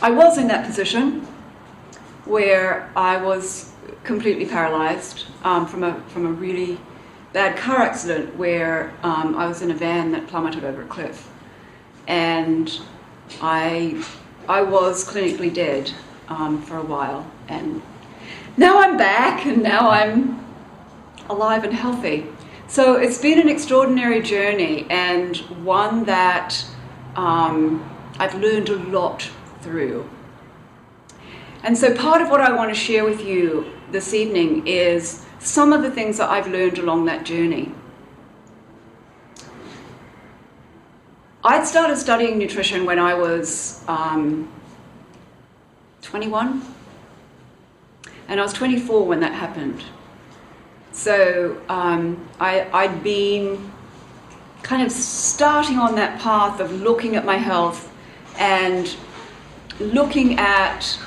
I was in that position where I was completely paralyzed from a really bad car accident where I was in a van that plummeted over a cliff, and I was clinically dead for a while, and now I'm back, and now I'm alive and healthy. So it's been an extraordinary journey, and one that I've learned a lot through. And so part of what I want to share with you this evening is some of the things that I've learned along that journey. I'd started studying nutrition when I was 21, and I was 24 when that happened. So I'd been kind of starting on that path of looking at my health and looking at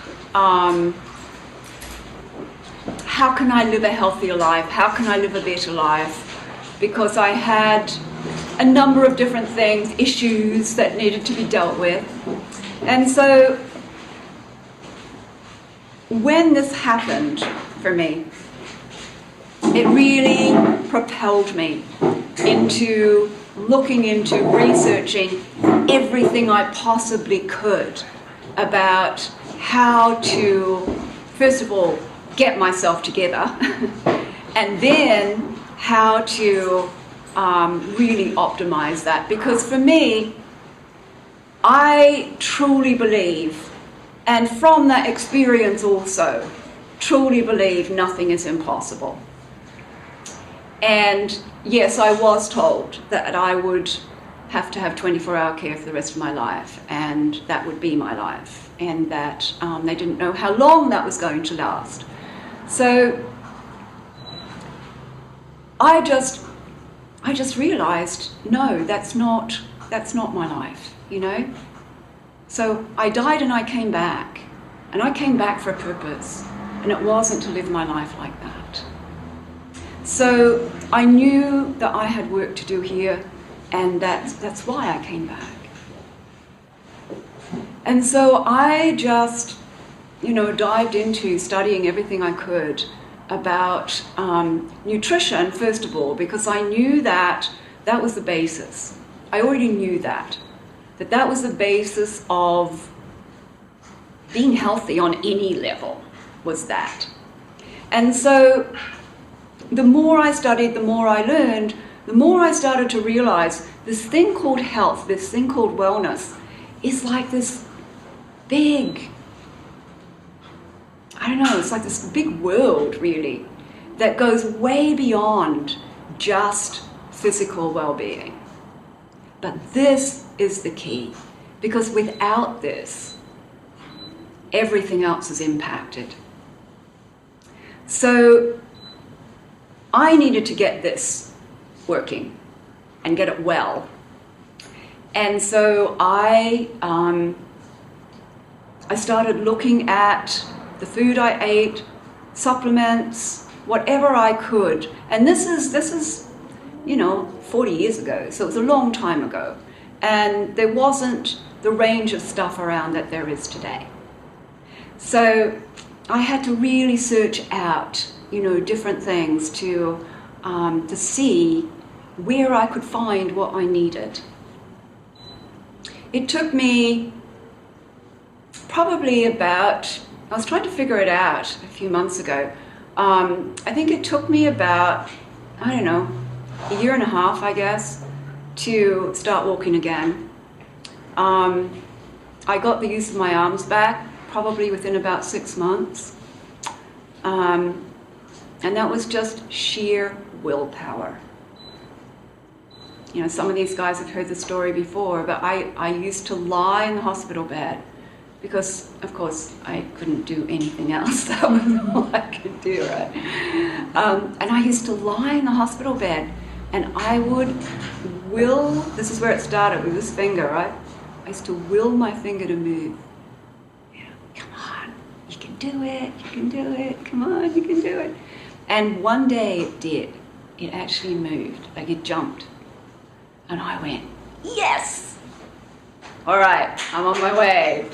how can I live a healthier life, how can I live a better life, because I had a number of different things, issues that needed to be dealt with. And so when this happened for me, it really propelled me into looking into researching everything I possibly could about how to, first of all, get myself together, and then how to really optimize that. Because for me, I truly believe, and from that experience also, truly believe nothing is impossible. And yes, I was told that I would have to have 24-hour care for the rest of my life, and that would be my life, and that they didn't know how long that was going to last. So I just realized, no, that's not my life, you know. So I died and I came back, and I came back for a purpose, and it wasn't to live my life like that. So I knew that I had work to do here, and that's why I came back. And so I just, dived into studying everything I could about nutrition, first of all, because I knew that was the basis. I already knew that was the basis of being healthy on any level, was that. And so the more I studied, the more I learned, the more I started to realize this thing called health, this thing called wellness, is like this big, it's like this big world, really, that goes way beyond just physical well-being. But this is the key, because without this, everything else is impacted. So I needed to get this working and get it well. And so I started looking at the food I ate, supplements, whatever I could. And this is 40 years ago, so it was a long time ago. And there wasn't the range of stuff around that there is today. So I had to really search out, different things to see where I could find what I needed. It took me probably about, I was trying to figure it out a few months ago. I think it took me about, a year and a half, I guess, to start walking again. I got the use of my arms back probably within about 6 months. And that was just sheer willpower. Some of these guys have heard the story before, but I used to lie in the hospital bed because, of course, I couldn't do anything else. That was all I could do, right? And I used to lie in the hospital bed, and I would will, this is where it started, with this finger, right? I used to will my finger to move. Come on, you can do it, come on, you can do it. And one day it did. It actually moved, like it jumped. And I went, yes! All right, I'm on my way.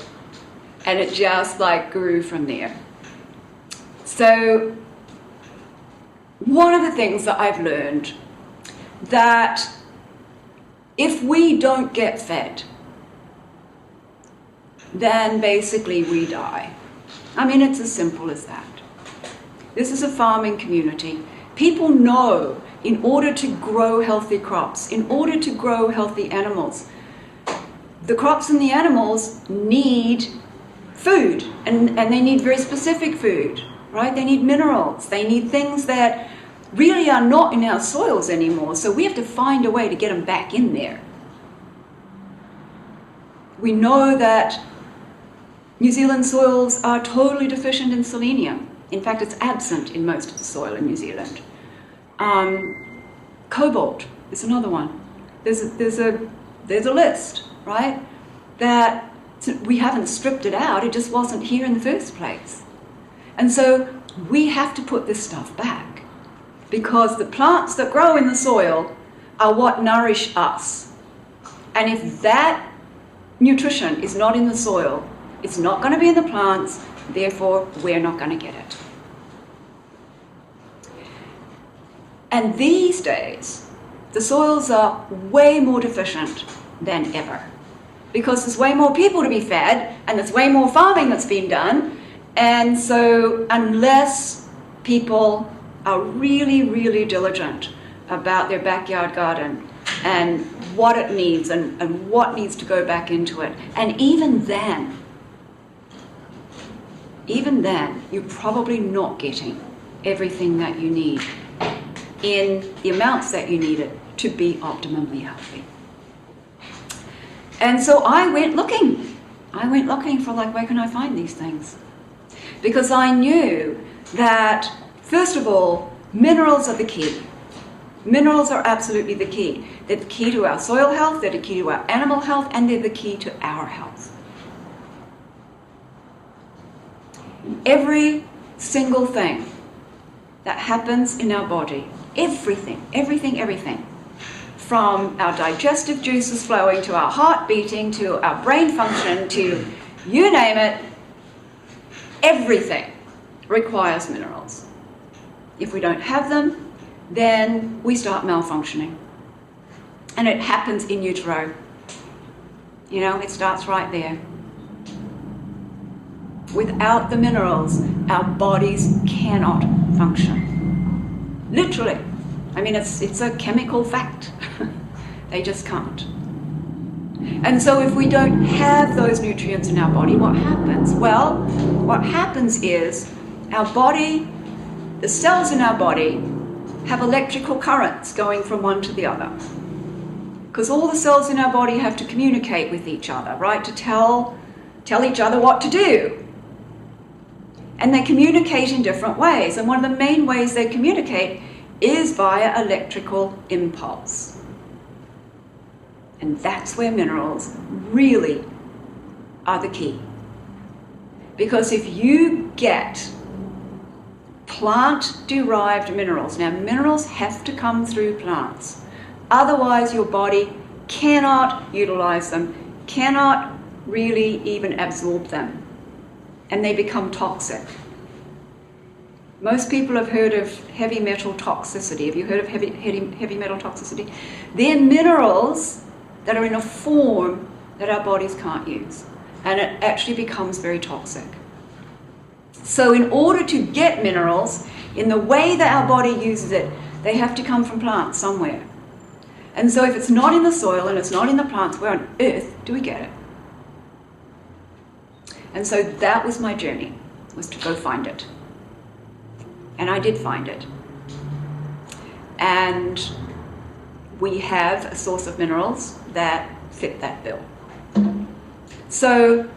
And it just like grew from there. So one of the things that I've learned, that if we don't get fed, then basically we die. I mean, it's as simple as that. This is a farming community. People know in order to grow healthy crops, in order to grow healthy animals, the crops and the animals need food, and they need very specific food, right? They need minerals. They need things that really are not in our soils anymore, so we have to find a way to get them back in there. We know that New Zealand soils are totally deficient in selenium. In fact, it's absent in most of the soil in New Zealand. Cobalt is another one. There's a list, right? That we haven't stripped it out. It just wasn't here in the first place. And so we have to put this stuff back, because the plants that grow in the soil are what nourish us. And if that nutrition is not in the soil, it's not going to be in the plants, therefore we're not going to get it. And these days, the soils are way more deficient than ever, because there's way more people to be fed, and there's way more farming that's been done. And so unless people are really, really diligent about their backyard garden and what it needs and what needs to go back into it, and even then, you're probably not getting everything that you need in the amounts that you need it to be optimally healthy. And so I went looking. For like, where can I find these things? Because I knew that, first of all, minerals are the key. Minerals are absolutely the key. They're the key to our soil health, they're the key to our animal health, and they're the key to our health. Every single thing that happens in our body, everything, from our digestive juices flowing to our heart beating to our brain function to you name it, everything requires minerals. If we don't have them, then we start malfunctioning. And it happens in utero. You know, it starts right there. Without the minerals, our bodies cannot function. Literally. I mean, it's a chemical fact. They just can't. And so if we don't have those nutrients in our body, what happens? Well, what happens is our body, the cells in our body, have electrical currents going from one to the other. Because all the cells in our body have to communicate with each other, right? To tell each other what to do. And they communicate in different ways. And one of the main ways they communicate is via electrical impulse. And that's where minerals really are the key. Because if you get plant-derived minerals, now minerals have to come through plants, otherwise your body cannot utilize them, cannot really even absorb them, and they become toxic. Most people have heard of heavy metal toxicity. Have you heard of heavy metal toxicity? They're minerals that are in a form that our bodies can't use, and it actually becomes very toxic. So in order to get minerals, in the way that our body uses it, they have to come from plants somewhere. And so if it's not in the soil and it's not in the plants, where on earth do we get it? And so that was my journey, was to go find it. And I did find it. And we have a source of minerals that fit that bill. So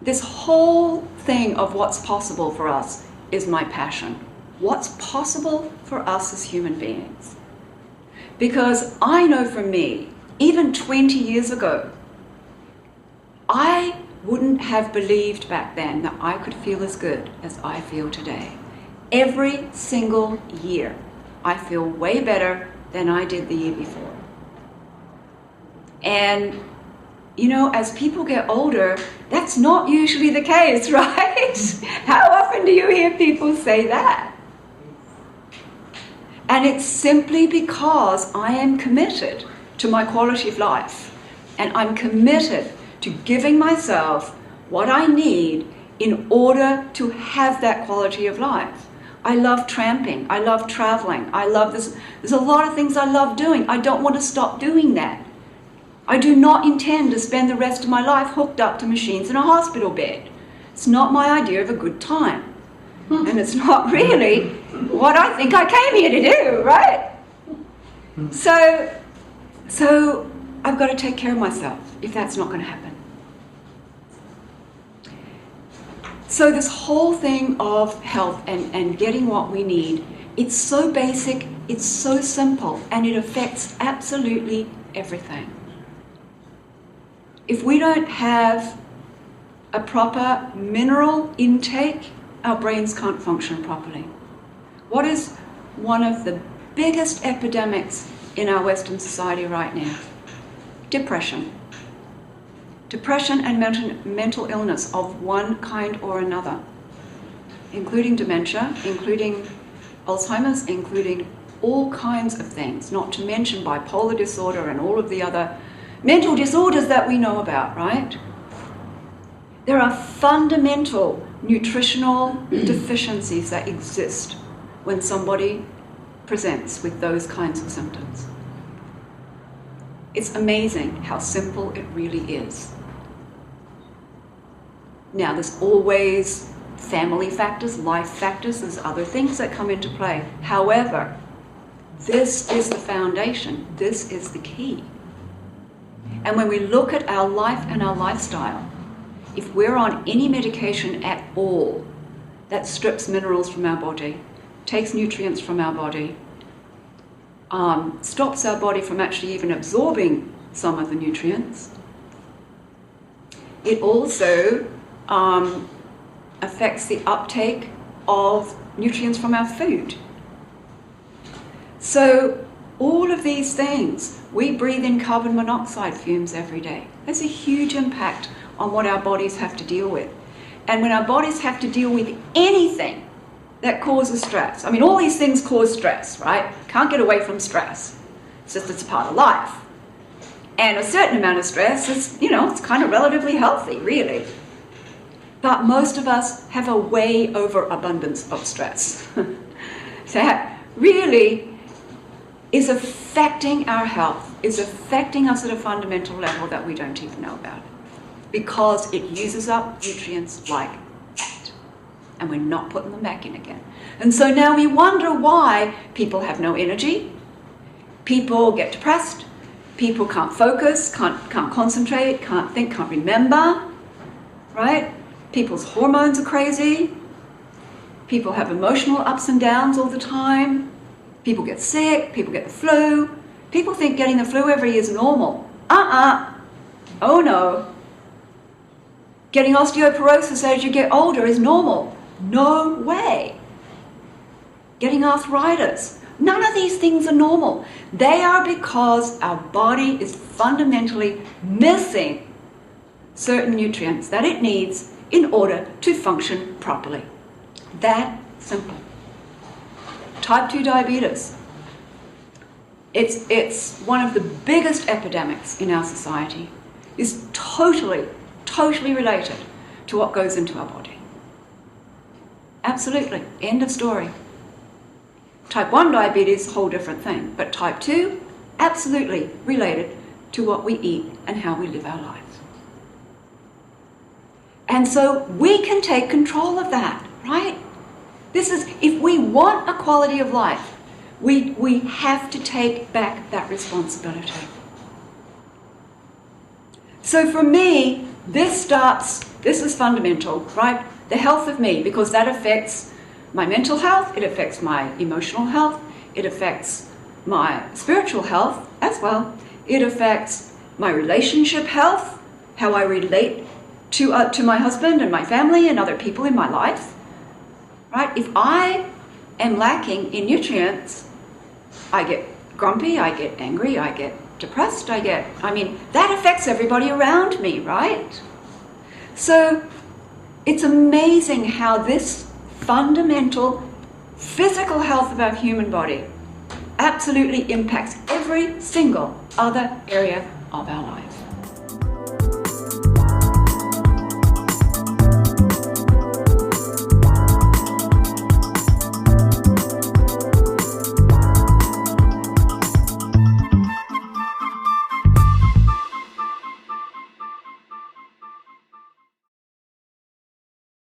this whole thing of what's possible for us is my passion. What's possible for us as human beings? Because I know for me, even 20 years ago, I wouldn't have believed back then that I could feel as good as I feel today. Every single year, I feel way better than I did the year before. And as people get older, that's not usually the case, right? How often do you hear people say that? And it's simply because I am committed to my quality of life, and I'm committed to giving myself what I need in order to have that quality of life. I love tramping. I love traveling. I love this. There's a lot of things I love doing. I don't want to stop doing that. I do not intend to spend the rest of my life hooked up to machines in a hospital bed. It's not my idea of a good time. And it's not really what I think I came here to do, right? So I've got to take care of myself if that's not going to happen. So this whole thing of health and getting what we need, it's so basic, it's so simple, and it affects absolutely everything. If we don't have a proper mineral intake, our brains can't function properly. What is one of the biggest epidemics in our Western society right now? Depression. Depression and mental illness of one kind or another, including dementia, including Alzheimer's, including all kinds of things, not to mention bipolar disorder and all of the other mental disorders that we know about, right? There are fundamental nutritional deficiencies that exist when somebody presents with those kinds of symptoms. It's amazing how simple it really is. Now, there's always family factors, life factors, there's other things that come into play. However, this is the foundation, this is the key. And when we look at our life and our lifestyle, if we're on any medication at all that strips minerals from our body, takes nutrients from our body, stops our body from actually even absorbing some of the nutrients, it also affects the uptake of nutrients from our food. So all of these things, we breathe in carbon monoxide fumes every day. That's a huge impact on what our bodies have to deal with. And when our bodies have to deal with anything that causes stress, I mean, all these things cause stress, right? Can't get away from stress. It's just, it's a part of life. And a certain amount of stress is, it's kind of relatively healthy, really. But most of us have a way overabundance of stress. That really is affecting our health, is affecting us at a fundamental level that we don't even know about, because it uses up nutrients like that, and we're not putting them back in again. And so now we wonder why people have no energy, people get depressed, people can't focus, can't concentrate, can't think, can't remember, right? People's hormones are crazy, people have emotional ups and downs all the time, people get sick, people get the flu. People think getting the flu every year is normal. Oh no. Getting osteoporosis as you get older is normal. No way. Getting arthritis. None of these things are normal. They are because our body is fundamentally missing certain nutrients that it needs in order to function properly. That simple. Type 2 diabetes. It's one of the biggest epidemics in our society. It's totally related to what goes into our body. Absolutely. End of story. Type 1 diabetes, a whole different thing. But type 2, absolutely related to what we eat and how we live our lives. And so we can take control of that, right? This is, if we want a quality of life, we have to take back that responsibility. So for me, this is fundamental, right? The health of me, because that affects my mental health, it affects my emotional health, it affects my spiritual health as well. It affects my relationship health, how I relate to my husband and my family and other people in my life, right? If I am lacking in nutrients, I get grumpy, I get angry, I get depressed I get. I mean, that affects everybody around me, right? So it's amazing how this fundamental physical health of our human body absolutely impacts every single other area of our life.